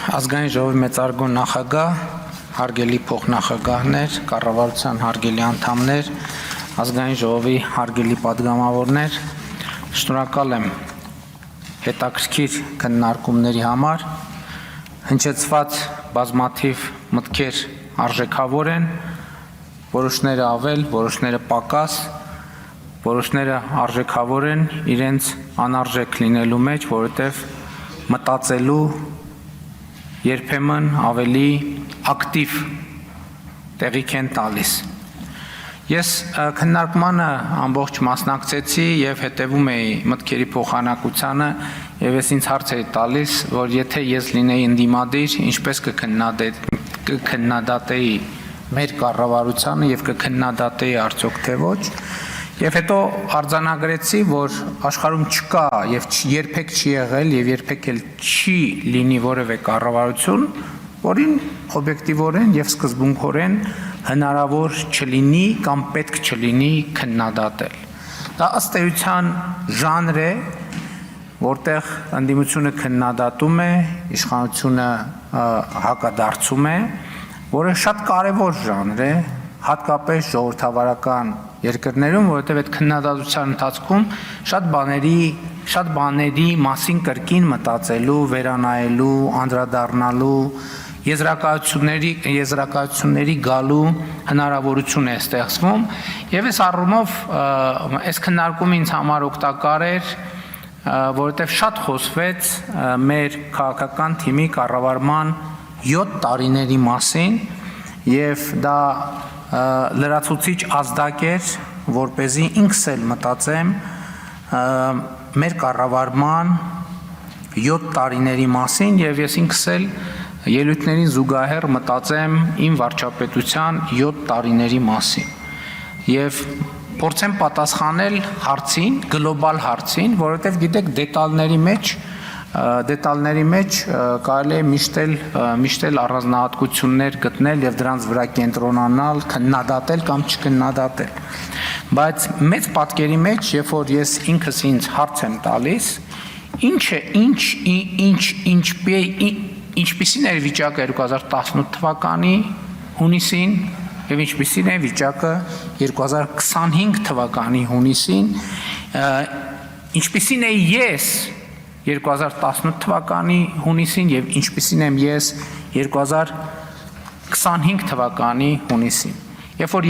Ազգային ժողովի մեծարգո նախագահ, հարգելի փոխնախագահներ, կառավարության հարգելի անդամներ, ազգային ժողովի հարգելի падգամավորներ, շնորհակալ եմ հետաքրքիր քննարկումների համար, հնչեցված բազմաթիվ մտքեր արժեքավոր են, որոշները ավել, որոշները պակաս, որոշները արժեքավոր են իրենց անարժեք լինելու մեջ, որովհետև մտածելու երբեմն ավելի ակտիվ տեղիք են տալիս։ Ես քննարկմանը ամբողջ մասնակցեցի եւ հետևում էի մտքերի փոխանակությանը եւ ես ինձ հարց էի տալիս, որ եթե ես լինեի ընդդիմադիր, ինչպես կքննադատեի մեր կառավարությանը եւ կքննադատեի արդյոք թե ոչ։ Եվ հետո արձանագրեցի, որ աշխարհում չկա եւ երբեք չի եղել եւ երբեք էլ չի լինի որևէ կառավարություն, որին օբյեկտիվորեն եւ սկզբունքորեն հնարավոր չլինի կամ պետք չլինի քննադատել։ Դա ըստ էության ժանր է, որտեղ ընդդիմությունը քննադատում է, իշխանությունը հակադարձում է, որը շատ կարևոր ժանր է, հատկապես ժողովրդավարական երկրներում, որովհետև այդ քննադատության ընթացքում շատ բաների մասին կրկին մտածելու, վերանայելու, անդրադառնալու, եզրակացությունների գալու հնարավորություն է ստեղծվում, եւ այս առումով այս քննարկումը ինձ համար օգտակար էր, որովհետև շատ խոսվեց մեր քաղաքական թիմի կառավարման 7 տարիների մասին, եւ դա լրացուցիչ ազդակ էր, որպեսզի ինքս էլ մտածեմ մեր կառավարման 7 տարիների մասին եւ ես ինքս էլ ելույթներին զուգահեռ մտածեմ իմ վարչապետության 7 տարիների մասին եւ փորձեմ պատասխանել հարցին, գլոբալ հարցին, որովհետեւ գիտեք դետալների մեջ կարելի է միշտ էլ առանձնահատկություններ գտնել եւ դրանց վրա կենտրոնանալ, քննադատել կամ չքննադատել։ Բայց մեծ պատկերի մեջ, երբ որ ես ինքս ինձ հարց եմ տալիս, ինչպիսին էր վիճակը 2018 թվականի հունիսին եւ ինչպիսին է վիճակը 2025 թվականի հունիսին, ինչպիսին է ես 2018 թվականի հունիսին եւ ինչպիսին եմ ես 2025 թվականի հունիսին։ Երբ որ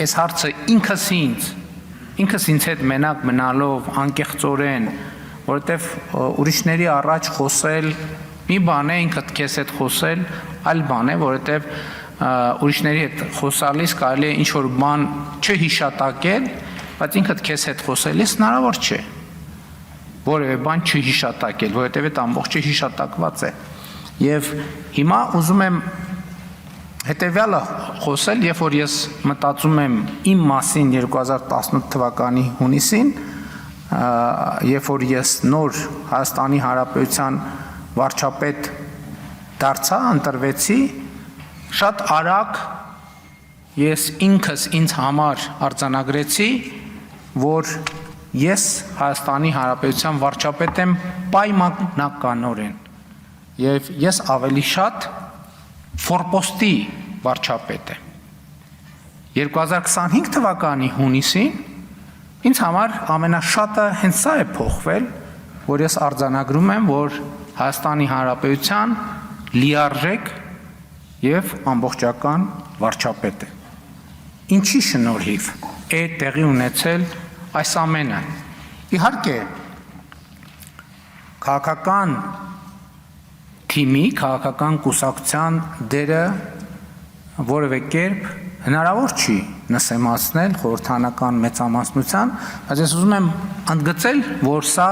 այս հարցը ինքս ինձ հետ մենակ մնալով անկեղծորեն, որովհետեւ ուրիշների առաջ խոսել մի բան է, ինքդ քեզ հետ խոսել այլ բան է, որովհետեւ ուրիշների հետ խոսալիս կարելի է ինչ որ բան չհիշատակել, բայց ինքդ քեզ հետ խոսելիս հնարավոր չէ որևէ բան չհիշատակել, որովհետև այդ ամբողջը հիշատակված է։ Եվ հիմա ուզում եմ հետևյալը խոսել, երբ որ ես մտածում եմ իմ մասին 2018 թվականի հունիսին, երբ որ ես նոր Հայաստանի Հանրապետության վարչապետ դարձա, ընտրվեցի, շատ արագ ես ինքս ինձ համար արձանագրեցի, որ ես Հայաստանի Հանրապետության վարչապետ եմ պայմանականորեն եւ ես ավելի շատ ֆորպոստի վարչապետ եմ։ 2025 թվականի հունիսին ինձ համար ամենաշատը հենց սա է փոխվել, որ ես արձանագրում եմ, որ Հայաստանի Հանրապետության լիարժեք եւ ամբողջական վարչապետ է։ Ինչի շնորհիվ է տեղի ունեցել այս ամենը։ Իհարկե, քաղաքական թիմի, քաղաքական կուսակցության դերը որևէ կերպ հնարավոր չի նսեմացնել խորհրդանական մեծամասնության, բայց ես ուզում եմ ընդգծել, որ սա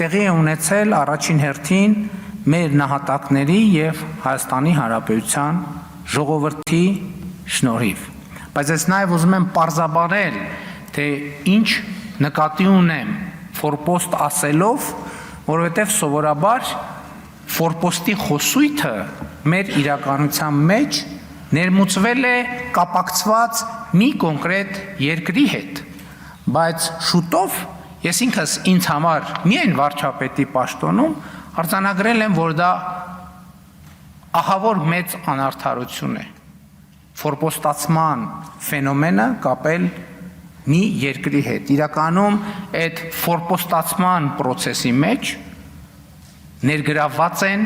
տեղի է ունեցել առաջին հերթին մեր նահատակների եւ Հայաստանի Հանրապետության ժողովրդի շնորհիվ։ Բայց ես նաեւ ուզում եմ պարզաբանել, թե ինչ նկատի ունեմ ֆորպոստ ասելով, որովհետև սովորաբար ֆորպոստի խոսույթը մեր իրականության մեջ ներմուծվել է կապակցված մի կոնկրետ երկրի հետ, բայց շուտով ես ինքս ինձ համար միայն վարչապետի պաշտոնում արձանագրել եմ, որ դա ահավոր մեծ անարդարություն է ֆորպոստացման ֆենոմենը կապել մի երկրի հետ։ Իրականում այդ ֆորպոստացման process-ի մեջ ներգրավված են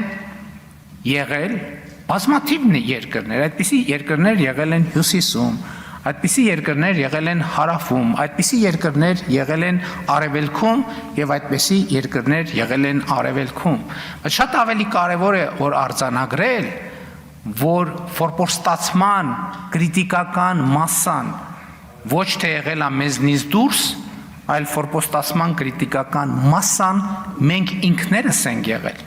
եղել բազմաթիվ երկրներ, այդպիսի երկրներ եղել են Հյուսիսում, այդպիսի երկրներ եղել են Հարավում, այդպիսի երկրներ եղել են Արևելքում եւ այդպիսի երկրներ եղել են Արևելքում։ Բայց շատ ավելի կարեւոր է որ արձանագրել, որ ֆորպոստացման քրիտիկական մասսան ոչ թե եղել է մեզնից դուրս, այլ ֆորպոստացման քրիտիկական մասսան մենք ինքներս ենք եղել։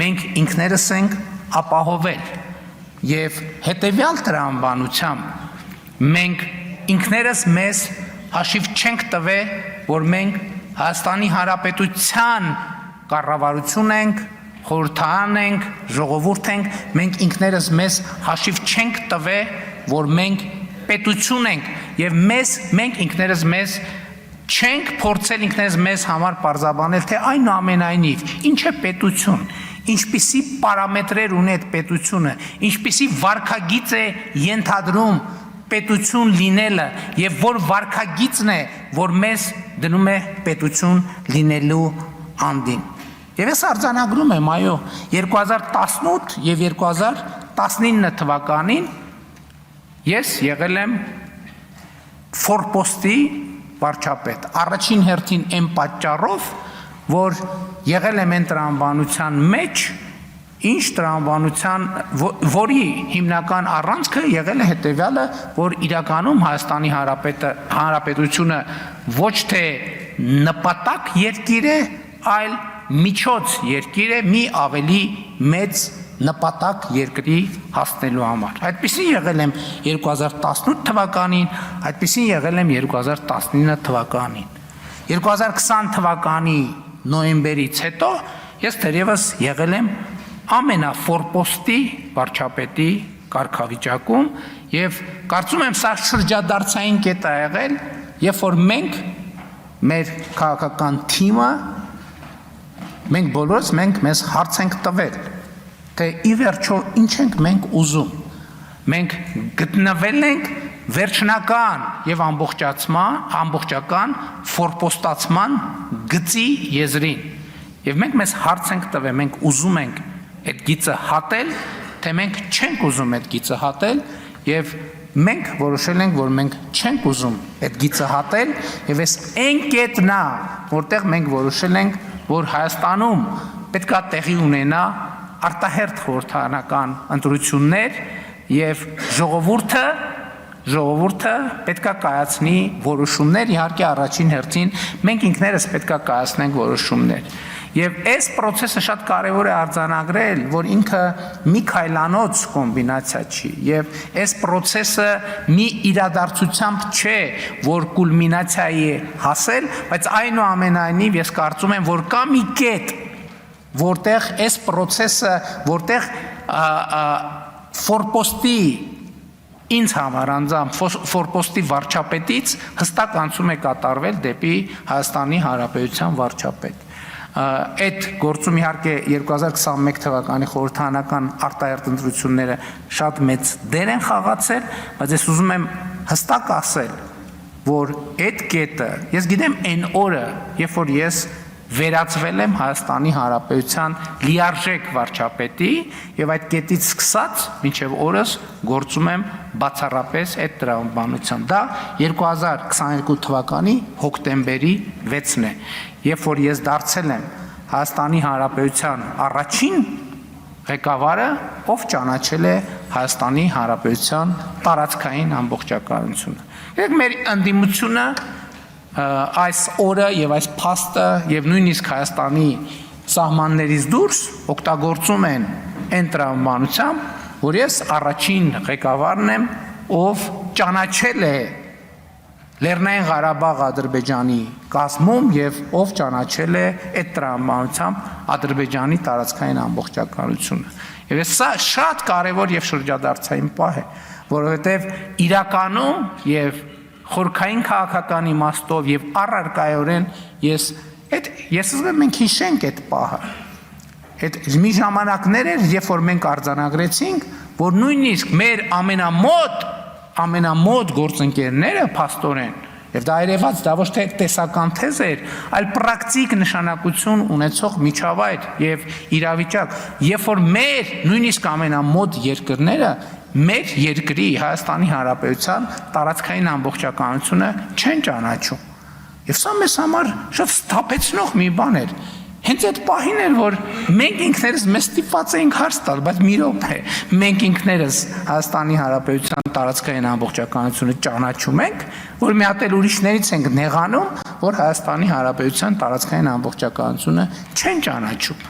Մենք ինքներս ենք ապահովել եւ հետեւյալ տրամաբանությամբ մենք ինքներս մեզ հաշիվ չենք տվել, որ մենք Հայաստանի Հանրապետության կառավարություն ենք, խորհրդարան ենք, ժողովուրդ ենք, մենք ինքներս մեզ հաշիվ չենք տվել, որ մենք պետություն ենք եւ մենք ինքներս մեզ չենք փորձել ինքներս մեզ համար պարզաբանել, թե այնուամենայնիվ ինչ է պետություն, ինչպիսի պարամետրեր ունի այդ պետությունը, ինչպիսի վարքագիծ է ենթադրում պետություն լինելը եւ որ վարքագիծն է, որ մեզ դնում է պետություն լինելու անդին։ Եվ ես արձանագրում եմ, այո, 2018 եւ 2019 թվականին ես եղել եմ ֆորպոստի վարչապետ։ Առաջին հերթին այն պատճառով, որ եղել եմ այն տրամաբանության մեջ, ինչ տրամաբանության, որի հիմնական առանցքը եղել է հետևյալը, որ իրականում Հայաստանի Հանրապետությունը ոչ թե նպատակ երկիր է, այլ միջոց երկիր է մի ավելի մեծ նպատակ երկրի հասնելու համար։ Այդպիսին եղել եմ 2018 թվականին, այդպիսին եղել եմ 2019 թվականին։ 2020 թվականի նոյեմբերից հետո ես դեռևս եղել եմ ամենաֆորպոստի վարչապետի կարգավիճակում եւ կարծում եմ սա շրջադարձային կետ է եղել, երբ որ մենք մեր քաղաքական թիմը մենք բոլորս մեզ հարց ենք տվել, թե ի վերջո ինչ ենք մենք ուզում։ Մենք գտնվել ենք վերջնական եւ ամբողջական ֆորպոստացման գծի եզրին։ Եվ մենք մեզ հարց ենք տվել, մենք ուզում ենք այդ գիծը հատել, թե մենք չենք ուզում այդ գիծը հատել, եւ մենք որոշել ենք, որ մենք չենք ուզում այդ գիծը հատել, եւ այս այն կետն է, որտեղ մենք որոշել ենք, որ Հայաստանում պետք է տեղի ունենա արտահերթ խորհրդարանական ընտրություններ եւ ժողովուրդը պետք է կայացնի որոշումներ, իհարկե առաջին հերթին մենք ինքներս պետք է կայացնենք որոշումներ։ Եվ այս process-ը շատ կարևոր է արձանագրել, որ ինքը մի քայլանոց կոմբինացիա չի, եւ այս process-ը մի իրադարձությամբ չէ, որ կուլմինացիայի է հասել, բայց այնուամենայնիվ ես կարծում եմ, որ կա մի կետ, որտեղ այս process-ը, որտեղ ֆորպոստի ինձ համար անձամբ ֆորպոստի վարչապետից հստակ անցում է կատարվել դեպի Հայաստանի Հանրապետության վարչապետ։ Այդ գործում իհարկե 2021 թվականի խորհրդարանական արտահերթ ընտրությունները շատ մեծ դեր են խաղացել, բայց ես ուզում եմ հստակ ասել, որ այդ կետը, ես գիտեմ այն օրը, երբ որ ես վերածվել եմ Հայաստանի Հանրապետության լիարժեք վարչապետի եւ այդ կետից սկսած մինչեւ օրս գործում եմ բացառապես այդ տրամաբանությամբ։ Դա 2022 թվականի հոկտեմբերի 6-ն է, երբ որ ես դարձել եմ Հայաստանի Հանրապետության առաջին ղեկավարը, ով ճանաչել է Հայաստանի Հանրապետության տարածքային ամբողջականությունը։ Եվ մեր ընդդիմությունը այս օրը եւ այս փաստը եւ նույնիսկ Հայաստանի սահմաններից դուրս օգտագործում են այն տրամաբանությամբ, որ ես առաջին ղեկավարն եմ, ով ճանաչել է Լեռնային Ղարաբաղ Ադրբեջանի կազմում եւ ով ճանաչել է այդ տրամաբանությամբ Ադրբեջանի տարածքային ամբողջականությունը։ Եվ սա շատ կարեւոր եւ շրջադարձային պահ է, որովհետեւ իրականում եւ խորքային քաղաքական իմաստով եւ առարկայորեն ես ուզում եմ մենք հիշենք այդ պահը։ Այդ մի ժամանակներ էր, երբ որ մենք արձանագրեցինք, որ նույնիսկ մեր ամենամոտ գործընկերները փաստորեն, եւ դա երևաց, դա ոչ թե տեսական թեզ էր, այլ պրակտիկ նշանակություն ունեցող միջավայր եւ իրավիճակ, երբ որ մեր նույնիսկ ամենամոտ երկրները մեր երկրի Հայաստանի Հանրապետության տարածքային ամբողջականությունը չեն ճանաչում։ Եվ սա մեզ համար շատ սթափեցնող մի բան էր։ Հենց այդ պահին էր, որ մենք ինքներս մեզ ստիպված էինք հարց տալ, բայց մի րոպե, մենք ինքներս Հայաստանի Հանրապետության տարածքային ամբողջականությունը ճանաչում ենք, որ մի հատ էլ ուրիշներից ենք նեղանում, որ Հայաստանի Հանրապետության տարածքային ամբողջականությունը չեն ճանաչում։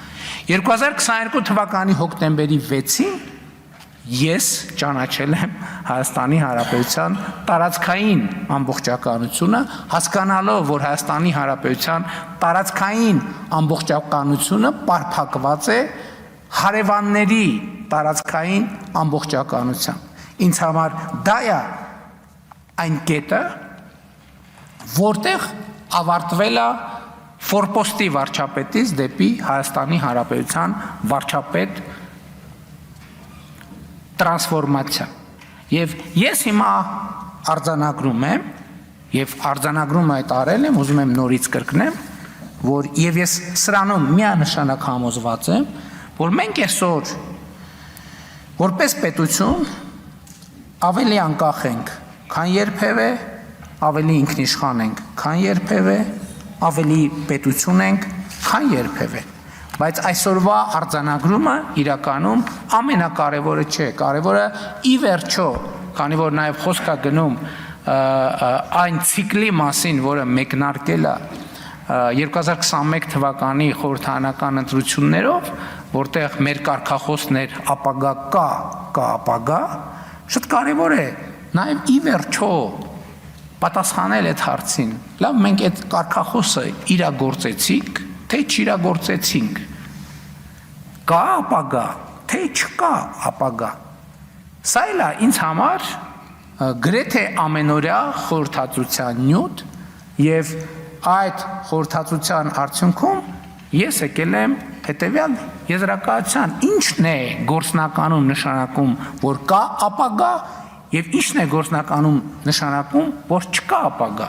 2022 թվականի հոկտեմբերի 6-ին ես ճանաչել եմ Հայաստանի Հանրապետության տարածքային ամբողջականությունը, հասկանալով, որ Հայաստանի Հանրապետության տարածքային ամբողջականությունը պարփակված է հարևանների տարածքային ամբողջականությամբ։ Ինձ համար դա է այն կետը, որտեղ ավարտվել է ֆորպոստի վարչապետից դեպի Հայաստանի Հանրապետության վարչապետ տրանսֆորմացիա։ Եվ ես հիմա արձանագրում եմ, եւ արձանագրումը այդ արել եմ, ուզում եմ նորից կրկնեմ, որ եւ ես սրանում միանշանակ համոզված եմ, որ մենք այսօր որպես պետություն ավելի անկախ ենք, քան երբևէ, ավելի ինքնիշխան ենք, քան երբևէ, ավելի պետություն ենք, քան երբևէ։ Բայց այսօրվա արձանագրումը իրականում ամենակարևորը չէ, կարևորը ի վերջո, քանի որ նաև խոսք է գնում այն ցիկլի մասին, որը մեկնարկել է 2021 թվականի խորհրդարանական ընտրություններով, որտեղ մեր կարգախոսն էր ապագա կա ապագա, շատ կարևոր է նաև ի վերջո պատասխանել այդ հարցին։ Լավ, մենք այդ կարգախոսը իրագործեցինք, թե չիրագործեցինք, կա ապագա, թե չկա ապագա։ Սա էլ է ինձ համար գրեթե ամենօրյա խորհրդածության նյութ եւ այդ խորհրդածության արդյունքում ես եկել եմ հետեւյալ եզրակացության, ինչն է գործնականում նշանակում, որ կա ապագա եւ ինչն է գործնականում նշանակում, որ չկա ապագա։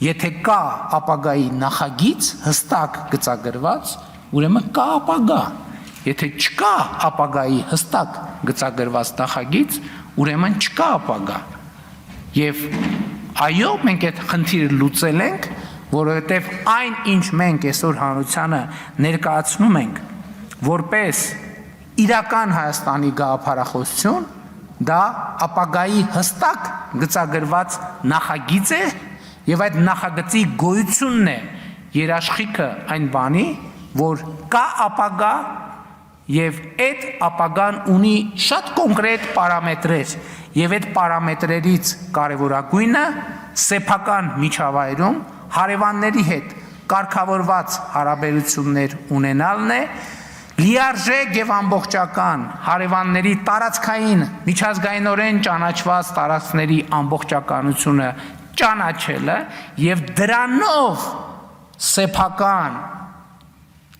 Եթե կա ապագայի նախագիծ հստակ գծագրված, ուրեմն կա ապագա։ Եթե չկա ապագայի հստակ գծագրված նախագիծ, ուրեմն չկա ապագա։ Եվ այո, մենք այդ խնդիրը լուծել ենք, որովհետև այն, ինչ մենք այսօր հանրությանը ներկայացնում ենք, որպես իրական Հայաստանի գաղափարախոսություն, դա ապագայի հստակ գծագրված նախագիծ է, եւ այդ նախագծի գոյությունն է երաշխիքը այն բանի, որ կա ապագա եւ այդ ապագան ունի շատ կոնկրետ պարամետրեր եւ այդ պարամետրերից կարեւորագույնը սեփական միջավայրում հարևանների հետ կարգավորված հարաբերություններ ունենալն է, լիարժեք եւ ամբողջական հարևանների տարածքային միջազգայինորեն ճանաչված տարածքների ամբողջականությունը ճանաչելը եւ դրանով սեփական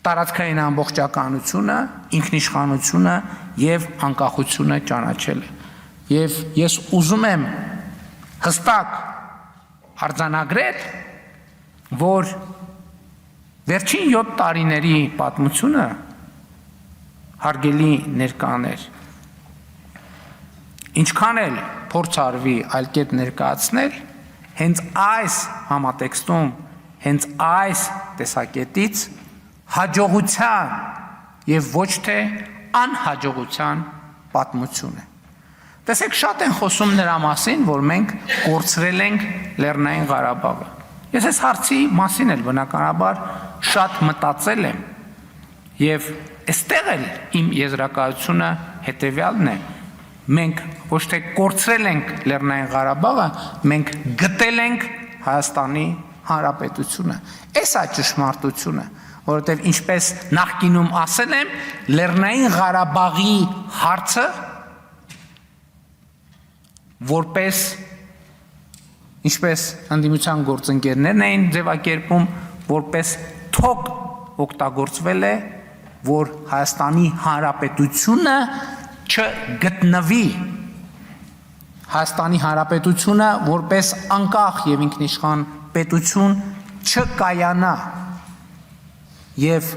տարածքային ամբողջականությունը, ինքնիշխանությունը եւ անկախությունը ճանաչելը։ Եվ ես ուզում եմ հստակ արձանագրել, որ վերջին 7 տարիների պատմությունը հարգելի ներկաներ, ինչքան էլ փորձ արվի այլ կերպ ներկայացնել, հենց այս համատեքստում, հենց այս տեսակետից հաջողության եւ ոչ թե անհաջողության պատմություն է։ Տեսեք, շատ են խոսում նրա մասին, որ մենք կորցրել ենք Լեռնային Ղարաբաղը։ Ես այս հարցի մասին էլ բնականաբար շատ մտածել եմ եւ այստեղ էլ իմ եզրակացությունը հետեւյալն է. մենք ոչ թե կորցրել ենք Լեռնային Ղարաբաղը, մենք գտել ենք Հայաստանի Հանրապետությունը։ Այս է ճշմարտությունը, որովհետև ինչպես նախկինում ասել եմ, Լեռնային Ղարաբաղի հարցը որպես ինչպես ընդդիմության գործընկերներն էին ձևակերպում, որպես թոք օգտագործվել է որ Հայաստանի Հանրապետությունը չգտնվի, Հայաստանի Հանրապետությունը որպես անկախ եւ ինքնիշխան պետություն չկայանա եւ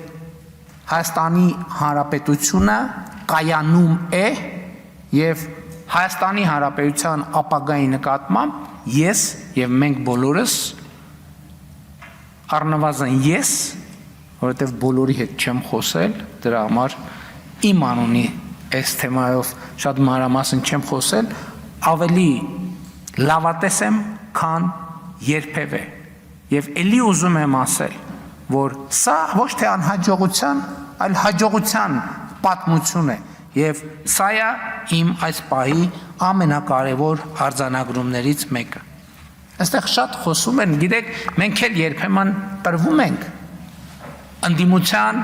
Հայաստանի Հանրապետությունը կայանում է եւ Հայաստանի Հանրապետության ապագայի նկատմամբ ես եւ մենք բոլորս առնվազն ես, որովհետեւ բոլորի հետ չեմ խոսել, դրա համար իմ անունի այս թեմայով շատ մանրամասն չեմ խոսել, ավելի լավատես եմ, քան երբևէ։ Եվ ելի ուզում եմ ասել, որ սա ոչ թե անհաջողության, այլ հաջողության պատմություն է, եւ սա է իմ այս պահի ամենակարևոր արձանագրումներից մեկը։ Այստեղ շատ խոսում են, գիտեք, մենք էլ երբեմն տրվում ենք ընդդիմության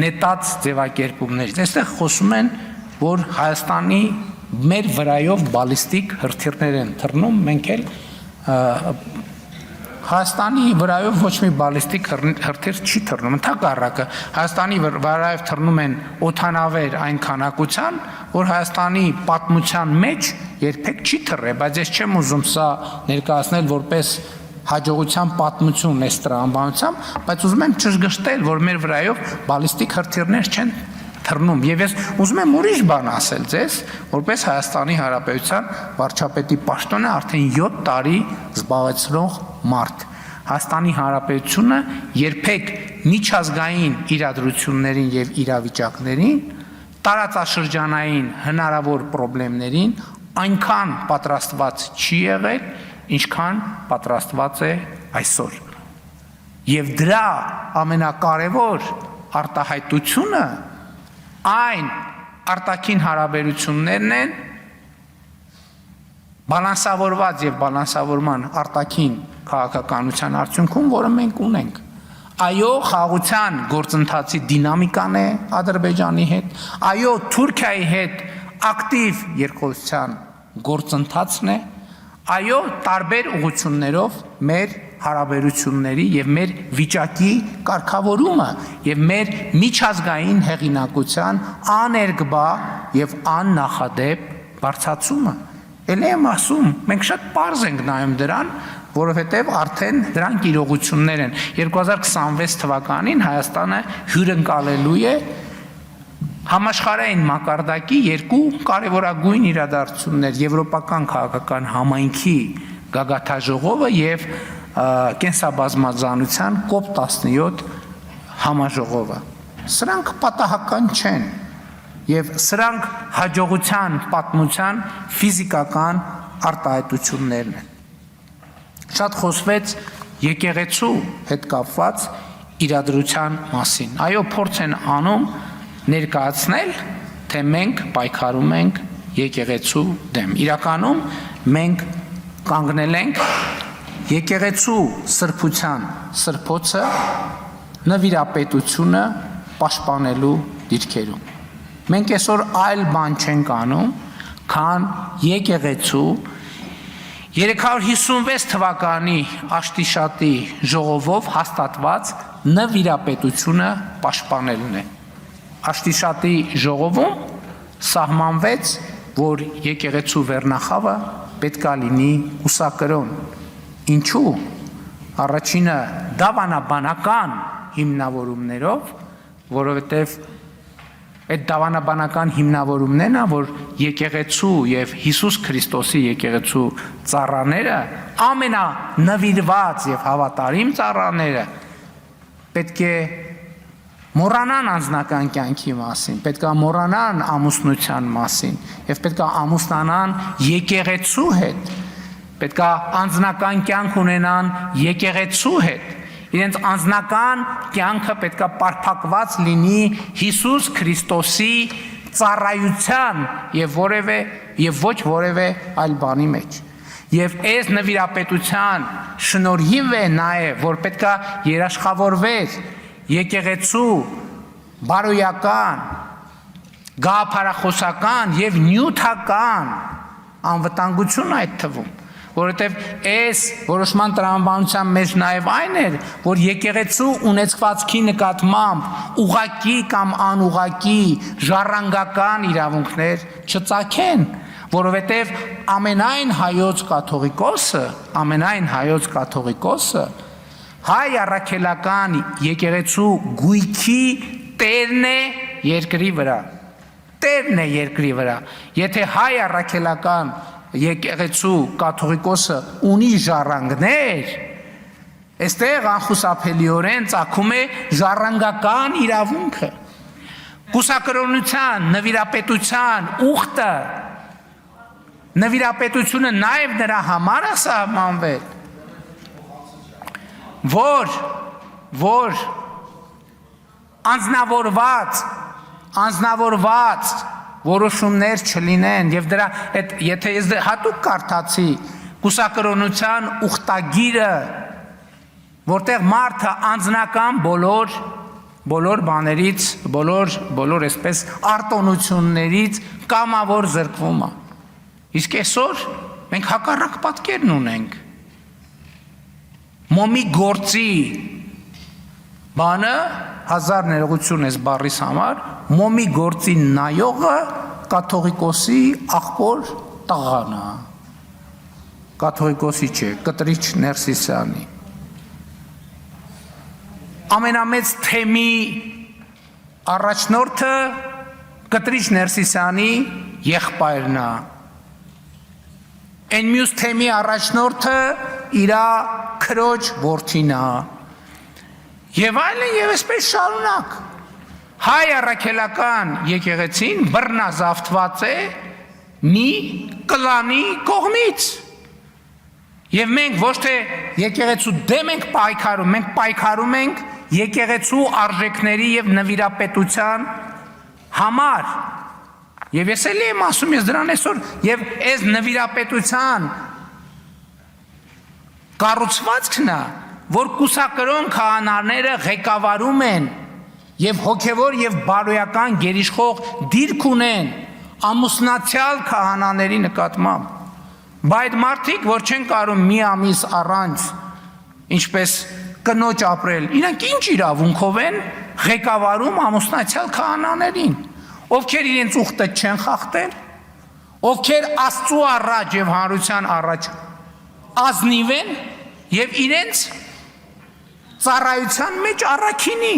նետած ձևակերպումներից։ Այստեղ խոսում են, որ Հայաստանի մեր վրայով բալիստիկ հրթիռներ են թռնում, մենք էլ Հայաստանի վրայով ոչ մի բալիստիկ հրթիռ չի թռնում, ընդհակառակը Հայաստանի վրայով թռնում են օդանավեր այն քանակության, որ Հայաստանի պատմության մեջ երբեք չի թռել, բայց ես չեմ ուզում սա ներկայացնել որպես հաջողության պատմություն այս տրամաբանությամբ, բայց ուզում եմ ճշգրտել, որ մեր վրայով բալիստիկ հրթիռներ չեն թռնում, եւ ես ուզում եմ ուրիշ բան ասել ձեզ, որպես Հայաստանի Հանրապետության վարչապետի պաշտոնը արդեն 7 տարի զբաղեցնող մարդ։ Հայաստանի Հանրապետությունը երբեք միջազգային իրադրություններին եւ իրավիճակներին, տարածաշրջանային հնարավոր խնդիրներին այնքան պատրաստված չի եղել, ինչքան պատրաստված է այսօր։ Եվ դրա ամենակարևոր արտահայտությունը այն արտաքին հարաբերություններն են բալանսավորված եւ բալանսավորման արտաքին քաղաքականության արդյունքում, որը մենք ունենք։ Այո, խաղաղության գործընթացի դինամիկան է Ադրբեջանի հետ, այո, Թուրքիայի հետ ակտիվ երկխոսության գործընթացն է, այո, տարբեր ուղղություններով մեր հարաբերությունների եւ մեր վիճակի կարգավորումը եւ մեր միջազգային հեղինակության աներկբա եւ աննախադեպ բարձրացումը։ Էլ եմ ասում, մենք շատ պարզ ենք նայում դրան, որովհետեւ արդեն դրանք իրողություններ են։ 2026 թվականին Հայաստանը հյուրընկալելու է համաշխարհային մակարդակի երկու կարևորագույն իրադարձություններ՝ եվրոպական քաղաքական համայնքի գագաթաժողովը եւ կենսաբազմազանության COP17 համաժողովը։ Սրանք պատահական չեն եւ սրանք հաջողության պատմության ֆիզիկական արտահայտություններն են։ Շատ խոսվեց եկեղեցու հետ կապված իրադրության մասին։ Այո, փորձ են անում ներկայացնել, թե մենք պայքարում ենք եկեղեցու դեմ։ Իրականում մենք կանգնել ենք եկեղեցու սրբության սրբոցը նվիրապետությունը պաշտպանելու դիրքերում։ Մենք այսօր այլ բան չենք անում, քան եկեղեցու 356 թվականի Աշտիշատի ժողովով հաստատված նվիրապետությունը պաշտպանելն է։ Աշտիշատի ժողովում սահմանվեց, որ եկեղեցու վերնախավը պետք է լինի ուսակրոն։ Ինչու՞։ Առաջինը դավանաբանական հիմնավորումներով, որովհետև այդ դավանաբանական հիմնավորումներն է, որ եկեղեցու եւ Հիսուս Քրիստոսի եկեղեցու ծառաները, ամենանվիրված եւ հավատարիմ ծառաները պետք է մոռանան անձնական կյանքի մասին, պետք է մոռանան ամուսնության մասին եւ պետք է ամուսնանան եկեղեցու հետ, պետք է անձնական կյանք ունենան եկեղեցու հետ, իրենց անձնական կյանքը պետք է պարփակված լինի Հիսուս Քրիստոսի ծառայության եւ ոչ որևէ այլ բանի մեջ։ Եվ այս նվիրապետության շնորհիվ է նաեւ, որ պետք է երաշխավորվեր եկեղեցու բարոյական, գաղափարախոսական եւ նյութական անվտանգություն այդ թվում, որովհետև այս որոշման տրամաբանության մեջ նաև այն էր, որ եկեղեցու ունեցվածքի նկատմամբ ուղղակի կամ անուղղակի ժառանգական իրավունքներ չծագեն, որովհետև ամենայն հայոց կաթողիկոսը հայ առաքելական եկեղեցու գույքի տերն է երկրի վրա, եթե հայ առաքելական եկեղեցու կաթողիկոսը ունի ժառանգներ, այստեղ անխուսափելիորեն ծագում է ժառանգական իրավունքը, կուսակրոնության, նվիրապետության ուխտը, նվիրապետությունը նաև նրա համար է սահմանվել, որ անձնավորված որոշումներ չլինեն եւ դրա եթե ես հատուկ կարդացի կուսակրոնության ուխտագիրը, որտեղ մարդը անձնական բոլոր բաներից, բոլոր այսպես արտոնություններից կամավոր զրկվում է։ Իսկ այսօր մենք հակառակ պատկերն ունենք։ Մոմի գործի բանը հազար ներողություն ես բառիս համար, մոմի գործի նայողը կաթողիկոսի աղբոր տղան է, կաթողիկոսի չէ, կտրիչ Ներսիսյանի։ Ամենամեծ թեմի առաջնորդը կտրիչ Ներսիսյանի եղբայրն է, այն մյուս թեմի առաջնորդը իրա քրոջ որդին է, եւ այլն եւ այսպես շարունակ։ Հայ առաքելական եկեղեցին բռնազավթված է մի կլանի կողմից։ Եվ մենք ոչ թե եկեղեցու դեմ ենք պայքարում, մենք պայքարում ենք եկեղեցու արժեքների եւ նվիրապետության համար։ Եվ ես էլի եմ ասում, ես դրան այսօր եւ այս նվիրապետության կառուցվածքն է, որ կուսակրոն քահանաները ղեկավարում են եւ հոգեվոր եւ բարոյական գերիշխող դիրք ունեն ամուսնացյալ քահանաների նկատմամբ, բայց մարդիկ, որ չեն կարող մի ամիս առանց ինչպես կնոջ ապրել, իրանք ինչ իրավունքով են ղեկավարում ամուսնացյալ քահանաներին, ովքեր իրենց ուխտը չեն խախտել, ովքեր Աստծու առաջ եւ հանրության առաջ ազնիվ են եւ իրենց ծառայության մեջ առաքինի։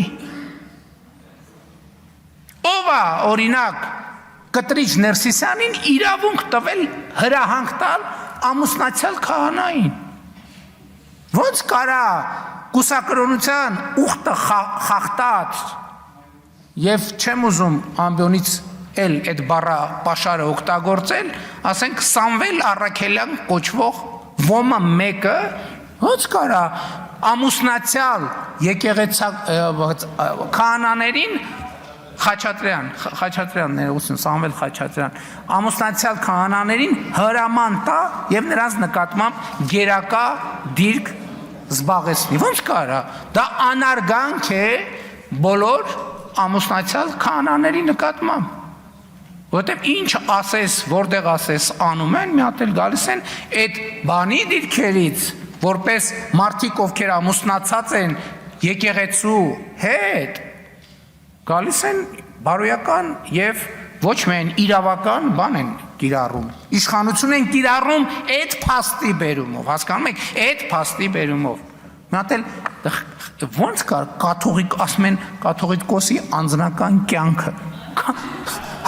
Ով է օրինակ կտրիչ Ներսիսյանին իրավունք տվել հրահանգ տալ ամուսնացյալ քահանային։ Ոնց կարա կուսակրոնության ուխտը խախտած եւ չեմ ուզում ամբյոնից էլ այդ բառը պաշարը օգտագործել, ասենք Սամվել Առաքելյան կոչվող ոմը մեկը ոնց կարա ամուսնացյալ եկեղեցի քահանաներին Խաչատրյան ներողություն Սամվել Խաչատրյան ամուսնացյալ քահանաներին հրաման տա եւ նրանց նկատմամբ գերակա դիրք զբաղեցնի։ Ոնց կարա։ Դա անարգանք է բոլոր ամուսնացյալ քահանաների նկատմամբ։ Որտեւ ինչ ասես, որտեղ ասես անում են, մի հատ էլ գալիս են այդ բանի դիրքերից, որպես մարդիկ, ովքեր ամուսնացած են եկեղեցու հետ, գալիս են բարոյական եւ ոչ միայն իրավական բան են կիրառում, իշխանություն են կիրառում այդ փաստի բերումով, հասկանում եք, այդ փաստի բերումով։ Մի հատ էլ ոնց կար կաթողիկ ասում են կաթողիկոսի անձնական կյանքը,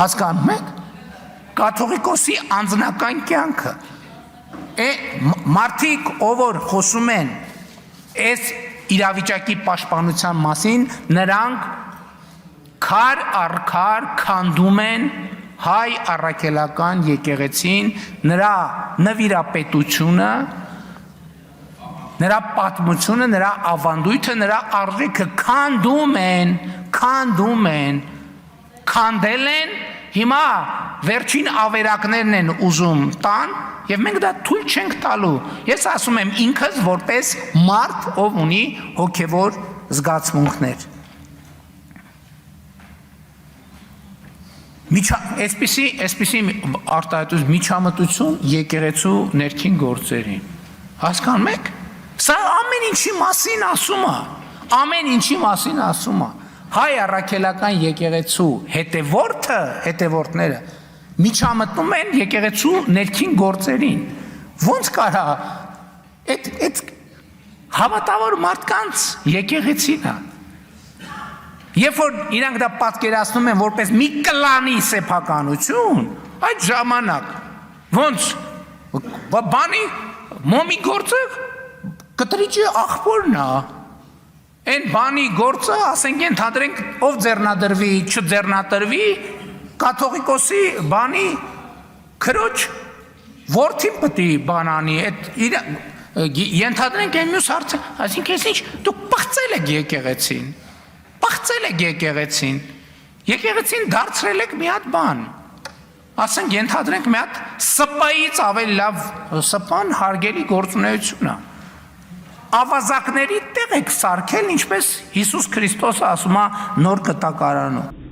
հասկանում եք, կաթողիկոսի անձնական կյանքը, մարդիկ, ով որ խոսում են այս իրավիճակի պաշտպանության մասին, նրանք քար առ քար քանդում են հայ առաքելական եկեղեցին, նրա նվիրապետությունը, նրա պատմությունը, նրա ավանդույթը, նրա արժեքը քանդում են, քանդել են, հիմա վերջին ավերակներն են ուզում տան, եւ մենք դա թույլ չենք տալու։ Ես ասում եմ ինքս որպես մարդ, ով ունի հոգեվոր զգացմունքներ։ Այսպիսի արտահայտություն միջամտություն եկեղեցու ներքին գործերին։ Հասկանում եք։ Սա ամեն ինչի մասին ասում է։ Հայ առաքելական եկեղեցու հետևորդները միջամտնում են եկեղեցու ներքին գործերին։ Ոնց կարա այդ հավատավոր մարդկանց եկեղեցին է։ Երբ որ իրանք դա պատկերացնում են որպես մի կլանի սեփականություն, այդ ժամանակ ոնց բանի մոմի գործը կտրիճի աղբորն է։ Այն բանի գործը, ասենք ենթադրենք, ով ձեռնադրվի, չձեռնադրվի, կաթողիկոսի բանի քրոջ որդին պետք է բանանի, ենթադրենք այն մյուս հարցը, այսինքն ինչ դուք պղծել եք եկեղեցին, եկեղեցին դարձրել եք մի հատ բան, ասենք ենթադրենք մի հատ սպայից ավելի լավ սպան հարգելի գործունեություն է, ավազակների տեղ եք սարքել, ինչպես Հիսուս Քրիստոսը ասում է նոր կտակարանում։